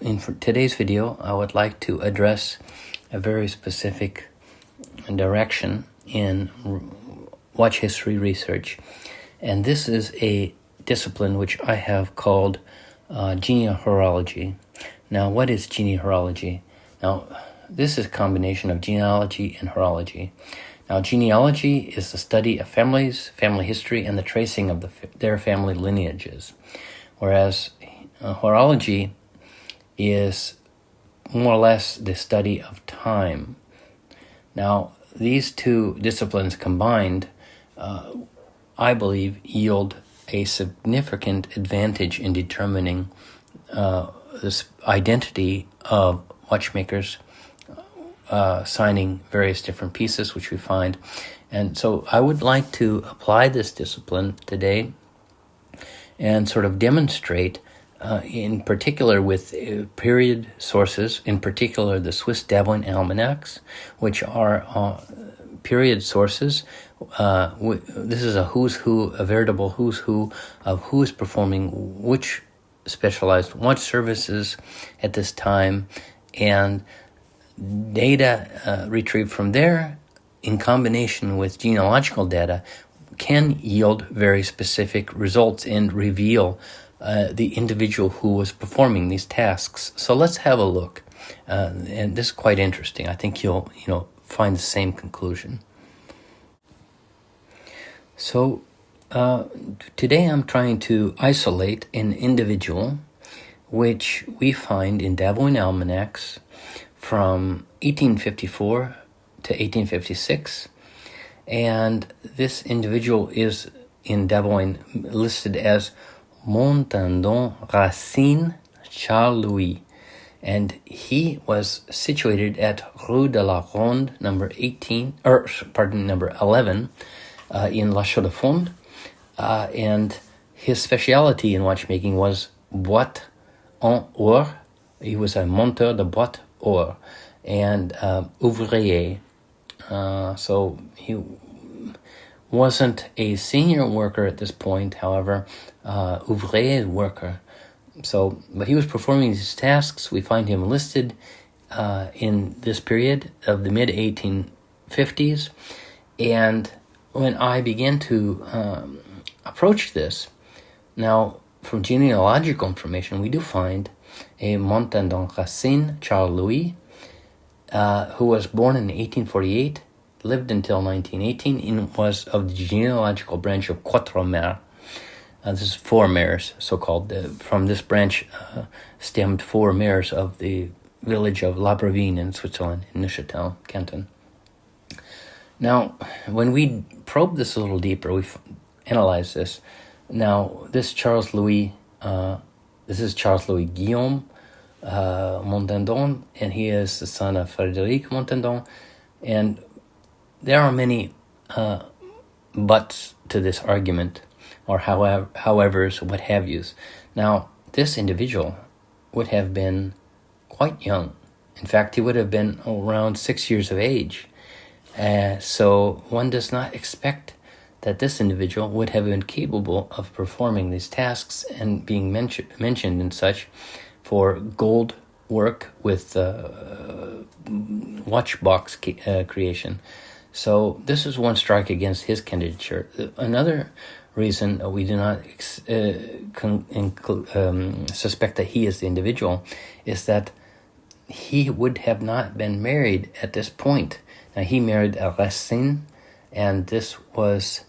in today's video, I would like to address a very specific direction in watch history research. And this is a discipline which I have called Geneahorology. Now, what is Geneahorology? Now, this is a combination of genealogy and horology. Now, genealogy is the study of families, family history, and the tracing of their family lineages, whereas horology is more or less the study of time. Now, these two disciplines combined, I believe, yield a significant advantage in determining this identity of watchmakers signing various different pieces, which we find. And so I would like to apply this discipline today and sort of demonstrate, in particular with period sources, in particular the Swiss Davoine Almanacs, which are period sources. This is a who's who, a veritable who's who of who is performing which specialized watch services at this time, and data retrieved from there in combination with genealogical data can yield very specific results and reveal the individual who was performing these tasks. So let's have a look, and this is quite interesting. I think you'll find the same conclusion. So today I'm trying to isolate an individual which we find in Davoine Almanacs from 1854 to 1856, and this individual is in Davoine listed as Montandon Racine Charles Louis, and he was situated at Rue de la Ronde, number 11, in La Chaux-de-Fonds, and his speciality in watchmaking was boîte en or. He was a monteur de boîte or and ouvrier. So he wasn't a senior worker at this point, however, ouvrier worker. So, but he was performing these tasks. We find him listed in this period of the mid-1850s. And when I began to approach this, now from genealogical information, we do find a Montandon Racine Charles Louis, who was born in 1848, lived until 1918, and was of the genealogical branch of Quatre Mères. This is four mayors, so-called. From this branch stemmed four mayors of the village of La Bravine in Switzerland, in Neuchâtel canton. Now, when we probe this a little deeper, we analyze this. Now, this Charles Louis, this is Charles Louis Guillaume Montandon, and he is the son of Frédéric Montandon. And there are many buts to this argument, or howevers, what have yous. Now, this individual would have been quite young. In fact, he would have been around 6 years of age. So one does not expect that this individual would have been capable of performing these tasks and being mentioned and such for gold work with watch box creation. So this is one strike against his candidature. Another reason we do not suspect that he is the individual is that he would have not been married at this point. Now, he married a Racine, and this was,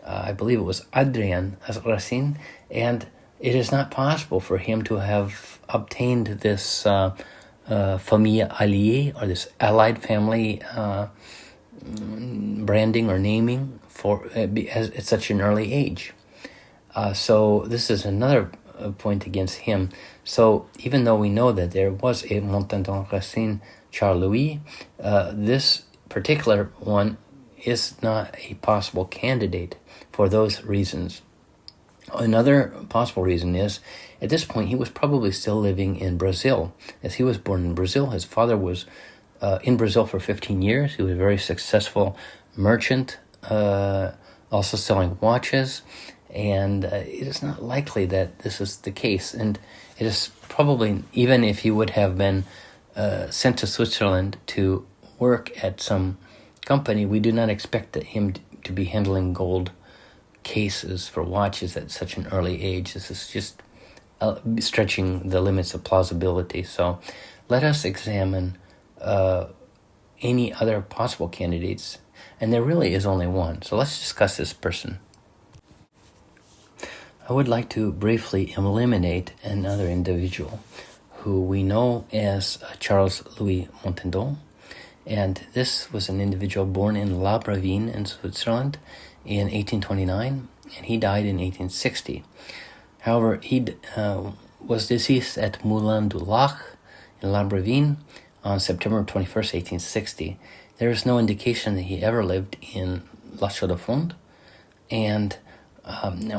I believe it was Adrien Racine, and it is not possible for him to have obtained this famille alliée, or this allied family branding or naming at such an early age. So this is another point against him. So even though we know that there was a Montandon Racine Charles Louis, this particular one is not a possible candidate for those reasons. Another possible reason is, at this point, he was probably still living in Brazil, as he was born in Brazil. His father was in Brazil for 15 years. He was a very successful merchant, also selling watches, and it is not likely that this is the case. And It is probably, even if he would have been sent to Switzerland to work at some company, we do not expect him to be handling gold cases for watches at such an early age. This is just stretching the limits of plausibility. So let us examine any other possible candidates, and there really is only one. So let's discuss this person. I would like to briefly eliminate another individual who we know as Charles Louis Montandon, and this was an individual born in La Bravine in Switzerland in 1829, and he died in 1860. However, he was deceased at Moulin du Lac in La Bravine on September 21st, 1860. There is no indication that he ever lived in La Chaux-de-Fonds, and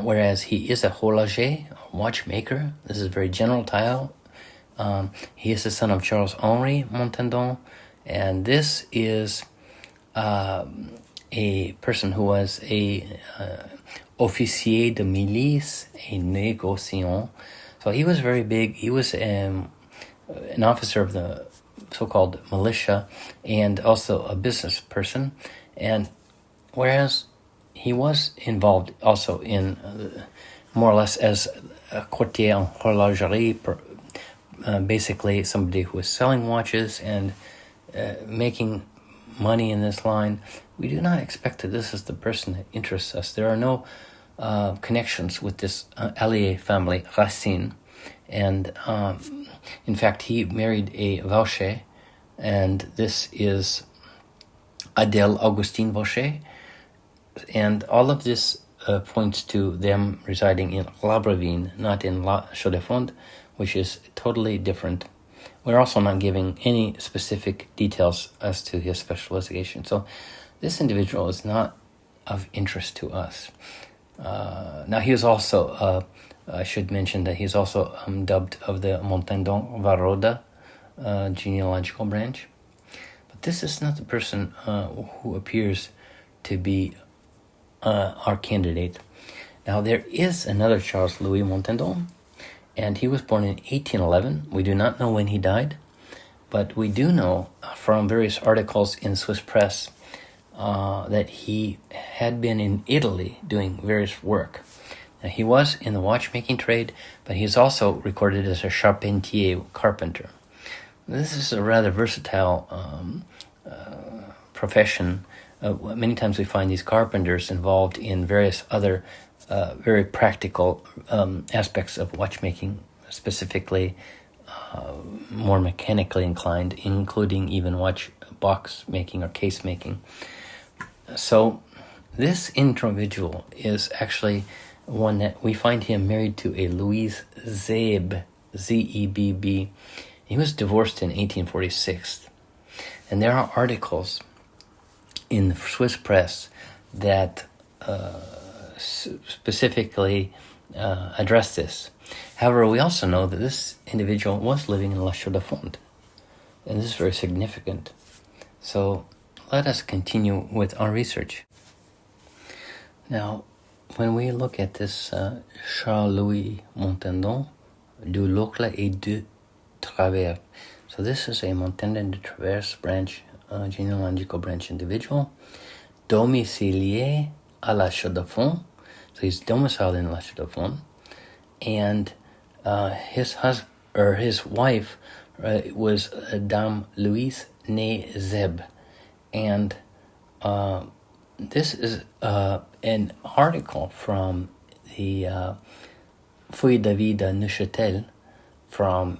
whereas he is a horloger, a watchmaker, this is a very general title. He is the son of Charles-Henri Montandon, and this is a person who was a officier de milice, a négociant. So he was very big. He was an officer of the so-called militia and also a business person. And whereas he was involved also in more or less as a courtier en horlogerie, basically somebody who was selling watches and making money in this line, we do not expect that this is the person that interests us. There are no connections with this Allier family, Racine. And in fact, he married a Vaucher, and this is Adèle Augustine Vaucher. And all of this points to them residing in La Bravine, not in La Chaux-de-Fonds, which is totally different. We're also not giving any specific details as to his specialization. So this individual is not of interest to us. Now he is also, I should mention that he's also dubbed of the Montandon Varoda genealogical branch. But this is not the person who appears to be our candidate. Now there is another Charles Louis Montandon, and he was born in 1811. We do not know when he died, but we do know from various articles in Swiss press that he had been in Italy doing various work. Now, he was in the watchmaking trade, but he is also recorded as a charpentier, carpenter. This is a rather versatile profession. Many times we find these carpenters involved in various other very practical aspects of watchmaking, specifically more mechanically inclined, including even watch box making or case making. So this individual is actually one that we find him married to a Louise Zebb, Z-E-B-B. He was divorced in 1846. And there are articles in the Swiss press that specifically address this. However, we also know that this individual was living in La Chaux-de-Fonds, and this is very significant. So let us continue with our research. Now, when we look at this Charles-Louis Montandon du Locle et du Travers, so this is a Montandon de Travers branch, genealogical branch individual, domicilié à La Chaux-de-Fonds. So he's domiciled in La Chaux-de-Fonds, and his wife was Dame Louise née Zebb, and this is an article from the Feuille de Vie de Neuchâtel from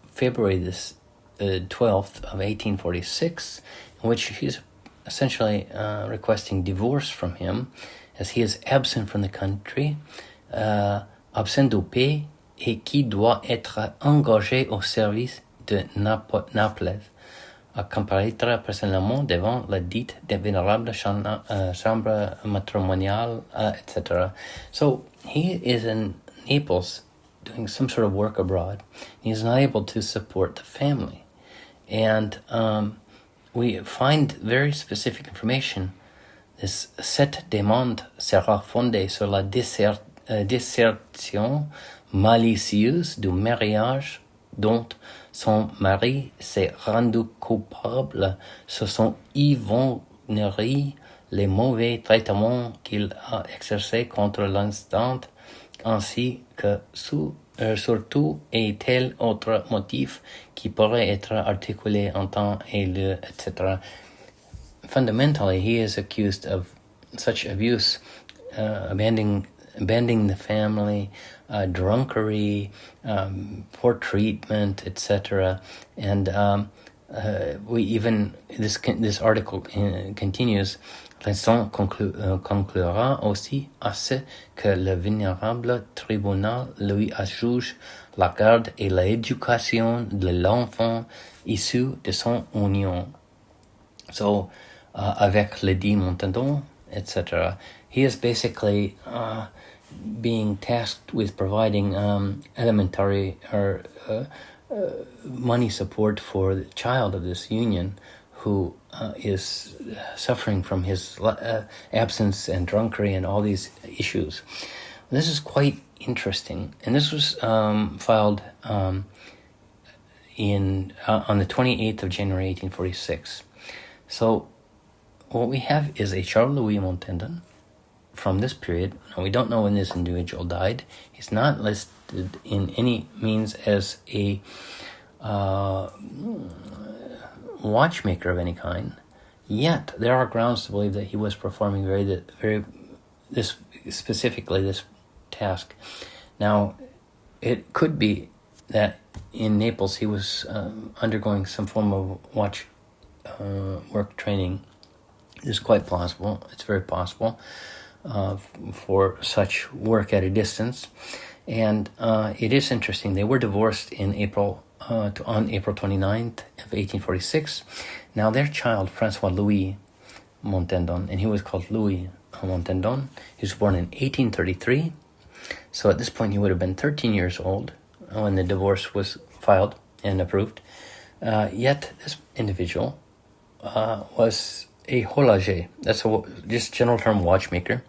February 12th of 1846, in which he's essentially requesting divorce from him, as he is absent from the country, absent du pays, et qui doit être engagé au service de Naples, à comparaître personnellement devant la dite des vénérables chambre matrimoniale, etc. So he is in Naples doing some sort of work abroad. He's not able to support the family. And we find very specific information. This Cette demande sera fondée sur la dissertation malicieuse du mariage dont son mari s'est rendu coupable se sont ivrogneries les mauvais traitements qu'il a exercés contre l'instant, ainsi que surtout et tel autre motif qui pourrait être articulé en temps et lieu, etc. Fundamentally, he is accused of such abuse, abandoning the family, drunkery, poor treatment, etc. And this article continues. Liaison conclura aussi à ce que le vénérable tribunal lui adjuge la garde et l'éducation de l'enfant issu de son union. So, avec le dit Montandon, etc., he is basically being tasked with providing elementary or money support for the child of this union who is suffering from his absence and drunkery and all these issues. This is quite interesting, and this was filed on the 28th of January 1846. So what we have is a Charles Louis Montandon from this period. Now, we don't know when this individual died. He's not listed in any means as a watchmaker of any kind, yet there are grounds to believe that he was performing this task. Now, it could be that in Naples he was undergoing some form of watch work training. It's quite plausible. It's very possible for such work at a distance, and it is interesting. They were divorced on April 29th of 1846. Now their child, Francois Louis Montandon, and he was called Louis Montandon. He was born in 1833. So at this point he would have been 13 years old when the divorce was filed and approved. Yet this individual was a horloger. That's just general term watchmaker.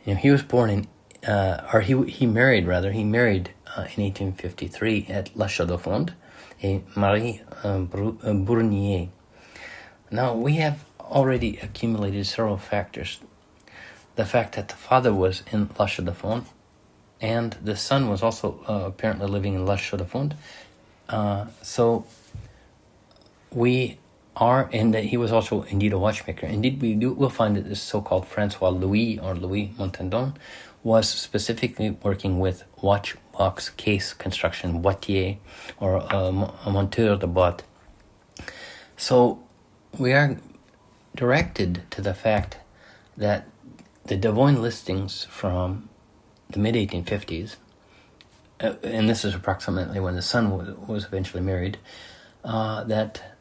He was born in, he married in 1853 at La Chaux-de-Fonds, a Marie Bournier. Now, we have already accumulated several factors. The fact that the father was in La Chaux-de-Fonds, and the son was also apparently living in La Chaux-de-Fonds. So we are, and that he was also indeed a watchmaker. Indeed, we'll find that this so-called Francois Louis or Louis Montandon was specifically working with watchbox case construction, boîtier, or a monteur de boîte. So we are directed to the fact that the Davoine listings from the mid-1850s, and this is approximately when the son was eventually married, that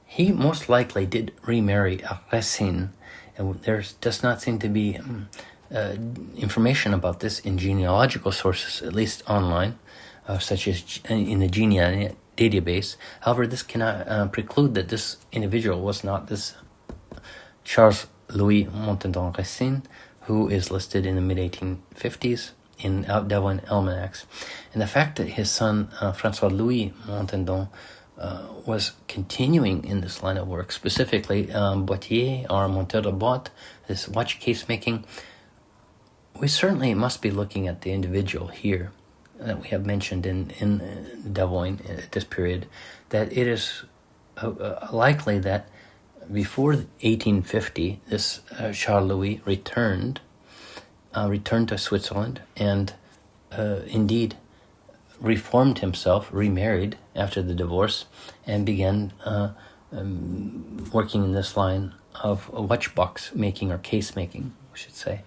he most likely did remarry a Racine, and there does not seem to be information about this in genealogical sources, at least online, such as in the Genealogy database. However, this cannot preclude that this individual was not this Charles Louis Montandon Racine, who is listed in the mid-1850s in Davoine Almanacs. And the fact that his son, Francois Louis Montandon, was continuing in this line of work, specifically boîtier or monteur de boîte, this watch case making, we certainly must be looking at the individual here that we have mentioned in Davoine at this period, that it is likely that before 1850, this Charles Louis returned to Switzerland and indeed reformed himself, remarried after the divorce, and began working in this line of watchbox making, or case making, we should say.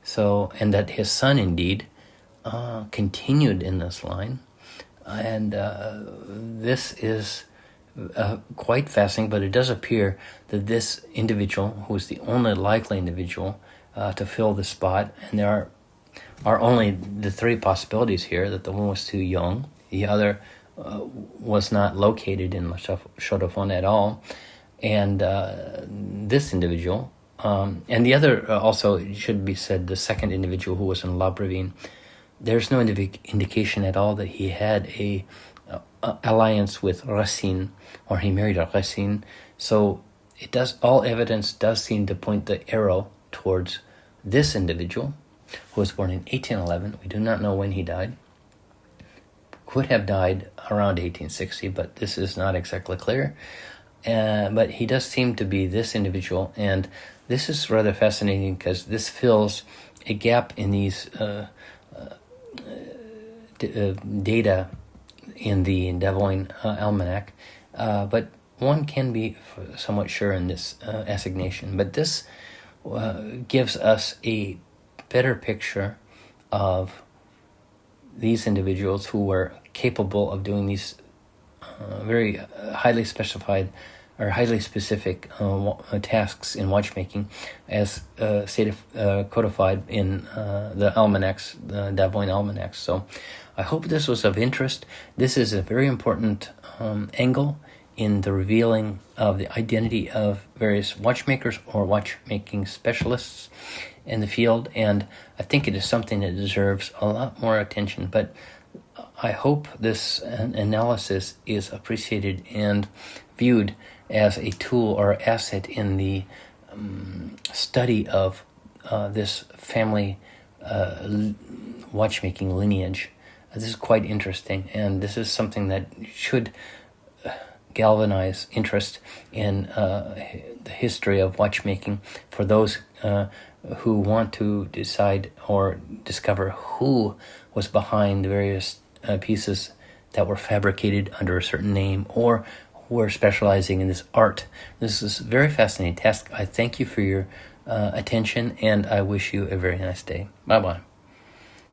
So, and that his son indeed continued in this line, and this is quite fascinating. But it does appear that this individual, who is the only likely individual to fill the spot, and there are only the three possibilities here: that the one was too young, the other was not located in La Chaux-de-Fonds at all, and this individual, and the other also, it should be said, the second individual, who was in La Brevine, there's no indication at all that he had a alliance with Racine, or he married a Racine. So all evidence does seem to point the arrow towards this individual, who was born in 1811. We do not know when he died. Could have died around 1860, but this is not exactly clear. But he does seem to be this individual, and this is rather fascinating because this fills a gap in these data in the Davoine Almanac, but one can be somewhat sure in this assignation. But this gives us a better picture of these individuals who were capable of doing these very highly specified or highly specific tasks in watchmaking, as codified in the almanacs, the Davoine Almanacs. So I hope this was of interest. This is a very important angle in the revealing of the identity of various watchmakers or watchmaking specialists in the field, and I think it is something that deserves a lot more attention. But I hope this analysis is appreciated and viewed as a tool or asset in the study of this family watchmaking lineage. This is quite interesting, and this is something that should galvanize interest in the history of watchmaking for those who want to decide or discover who was behind the various pieces that were fabricated under a certain name, or who are specializing in this art. This is a very fascinating task. I thank you for your attention, and I wish you a very nice day. Bye-bye.